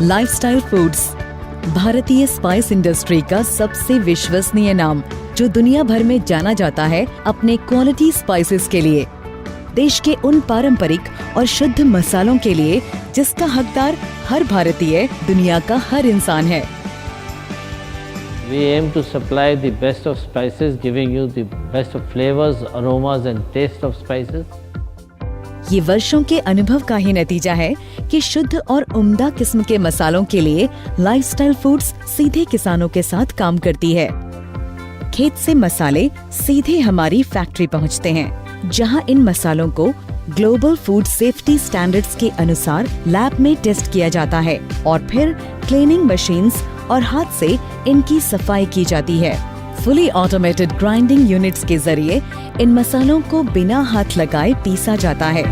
Lifestyle foods, भारतीय spice industry का सबसे विश्वसनीय नाम, जो दुनिया भर में जाना जाता है अपने क्वालिटी स्पाइसेस के लिए। देश के उन पारंपरिक और शुद्ध मसालों के लिए जिसका हकदार हर भारतीय, दुनिया का हर इंसान है। We aim to supply the best of spices, giving you the best of flavors, aromas and taste of spices. ये वर्षों के अनुभव का ही नतीजा है कि शुद्ध और उम्दा किस्म के मसालों के लिए लाइफस्टाइल फूड्स सीधे किसानों के साथ काम करती है। खेत से मसाले सीधे हमारी फैक्ट्री पहुंचते हैं, जहां इन मसालों को ग्लोबल फूड सेफ्टी स्टैंडर्ड्स के अनुसार लैब में टेस्ट किया जाता है और फिर क्लीनिंग मशीन्स और हाथ से इनकी सफाई की जाती है। फुली ऑटोमेटेड ग्राइंडिंग यूनिट्स के जरिए इन मसालों को बिना हाथ लगाए पीसा जाता है।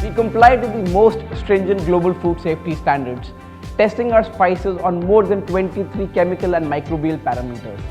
We comply to the most stringent global food safety standards, testing our spices on more than 23 chemical and microbial parameters.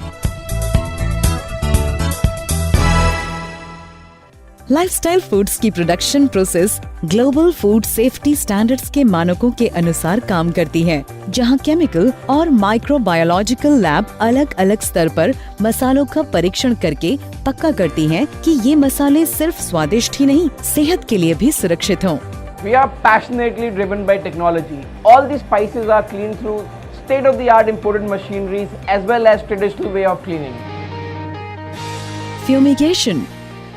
Lifestyle foods की production process global food safety standards के मानकों के अनुसार काम करती है, जहां केमिकल और माइक्रोबायोलॉजिकल लैब अलग अलग स्तर पर मसालों का परीक्षण करके पक्का करती हैं कि ये मसाले सिर्फ स्वादिष्ट ही नहीं, सेहत के लिए भी सुरक्षित हों। We are passionately driven by technology. All these spices are cleaned through state-of-the-art imported machineries as well as traditional way of cleaning. Fumigation,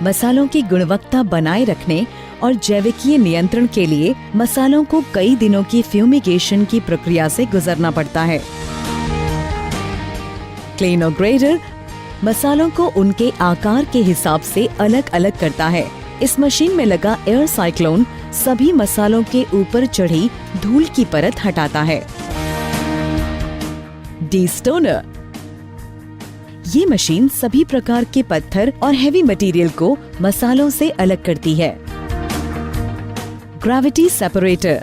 मसालों की गुणवत्ता बनाए रखने और जैविकीय नियंत्रण के लिए मसालों को कई दिनों की फ्यूमिगेशन की प्रक्रिया से गुजरना पड़ता है। क्लीनोग्रेडर मसालों को उनके आकार के हिसाब से अलग अलग करता है। इस मशीन में लगा एयर साइक्लोन सभी मसालों के ऊपर चढ़ी धूल की परत हटाता है। डीस्टोनर, ये मशीन सभी प्रकार के पत्थर और हेवी मटेरियल को मसालों से अलग करती है। ग्रेविटी सेपरेटर,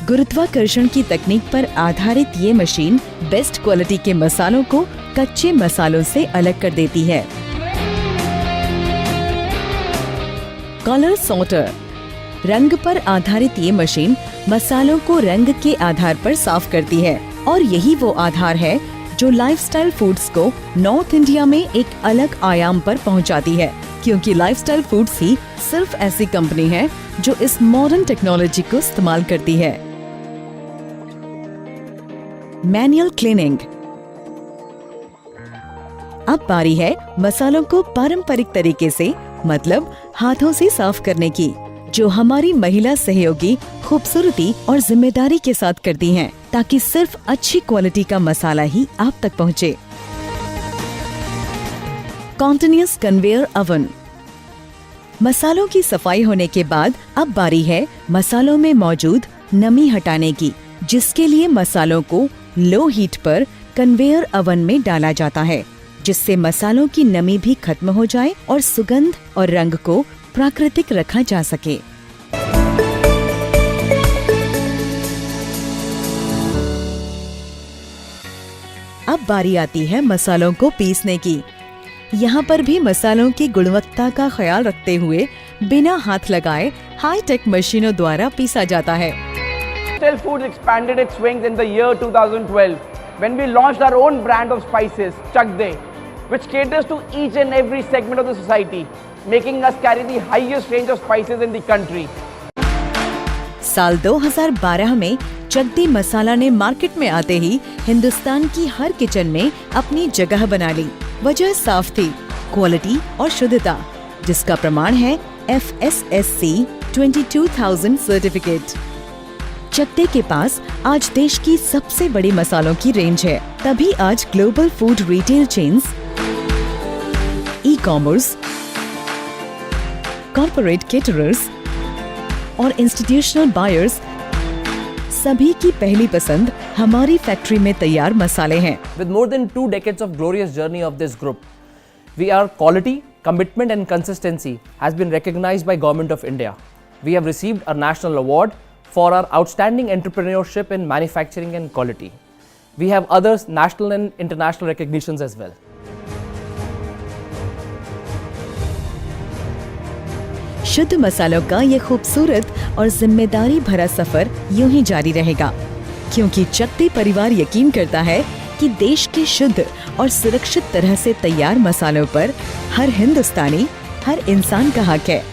गुरुत्वाकर्षण की तकनीक पर आधारित ये मशीन बेस्ट क्वालिटी के मसालों को कच्चे मसालों से अलग कर देती है। कलर सॉर्टर, रंग पर आधारित ये मशीन मसालों को रंग के आधार पर साफ करती है और यही वो आधार है जो लाइफस्टाइल फूड्स को नॉर्थ इंडिया में एक अलग आयाम पर पहुंचाती है, क्योंकि लाइफस्टाइल फूड्स ही सिर्फ ऐसी कंपनी है जो इस मॉडर्न टेक्नोलॉजी को इस्तेमाल करती है। मैनुअल क्लीनिंग, अब बारी है मसालों को पारंपरिक तरीके से, मतलब हाथों से साफ करने की, जो हमारी महिला सहयोगी खूबसूरती और जिम्मेदारी के साथ करती हैं, ताकि सिर्फ अच्छी क्वालिटी का मसाला ही आप तक पहुंचे। कॉन्टिन्यूअस कन्वेयर ओवन, मसालों की सफाई होने के बाद अब बारी है मसालों में मौजूद नमी हटाने की, जिसके लिए मसालों को लो हीट पर कन्वेयर ओवन में डाला जाता है, जिससे मसालों की नमी भी खत्म हो जाए और सुगंध और रंग को प्राकृतिक रखा जा सके। अब बारी आती है मसालों को पीसने की। यहाँ पर भी मसालों की गुणवत्ता का ख्याल रखते हुए बिना हाथ लगाए हाई-टेक मशीनों द्वारा पीसा जाता है। Lifestyle Foods expanded its wings in the year 2012 when we launched our own brand of spices, Chak De, which caters to each and every segment of the society, making us carry the highest range of spices in the country. साल 2012 में चक दे मसाला ने market में आते ही हिंदुस्तान की हर kitchen में अपनी जगह बना ली। वजह साफ थी, क्वालिटी और शुद्धता, जिसका प्रमाण है FSSC 22000 सर्टिफिकेट। चक दे के पास आज देश की सबसे बड़ी मसालों की रेंज है, तभी आज global food retail chains, e-commerce, corporate caterers और इंस्टीट्यूशनल बायर्स सभी की पहली पसंद हमारी फैक्ट्री में तैयार मसाले हैं। With more than 2 decades of glorious journey of this group, our quality, commitment and consistency has been recognized by Government of India. We have received a national award for our outstanding entrepreneurship in manufacturing and quality. We have other national and international recognitions as well. शुद्ध मसालों का ये खूबसूरत और जिम्मेदारी भरा सफर यूं ही जारी रहेगा। क्योंकि चकते परिवार यकीन करता है कि देश के शुद्ध और सुरक्षित तरह से तैयार मसालों पर हर हिंदुस्तानी, हर इंसान का हक है।